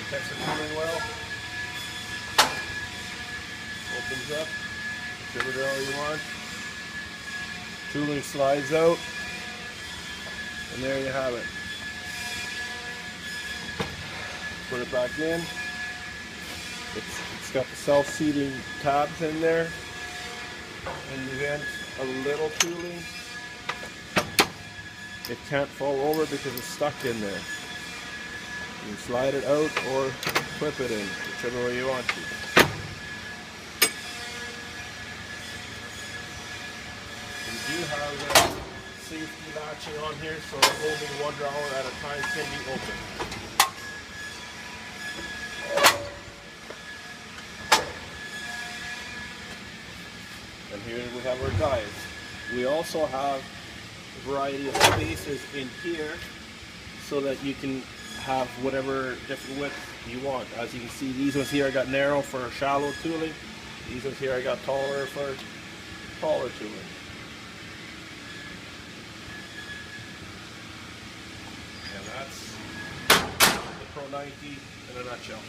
protects the tooling well. Opens up, trim it all you want. Tooling slides out, and there you have it. Put it back in. It's got the self-seating tabs in there, and you vent a little tooling. It can't fall over because it's stuck in there. You can slide it out or clip it in, whichever way you want to. We do have the safety latching on here, so only one drawer at a time can be opened. And here we have our dies. We also have a variety of spacers in here so that you can have whatever different width you want. As you can see, these ones here I got narrow for shallow tooling. These ones here I got taller for taller tooling. And that's the Pro 90 in a nutshell.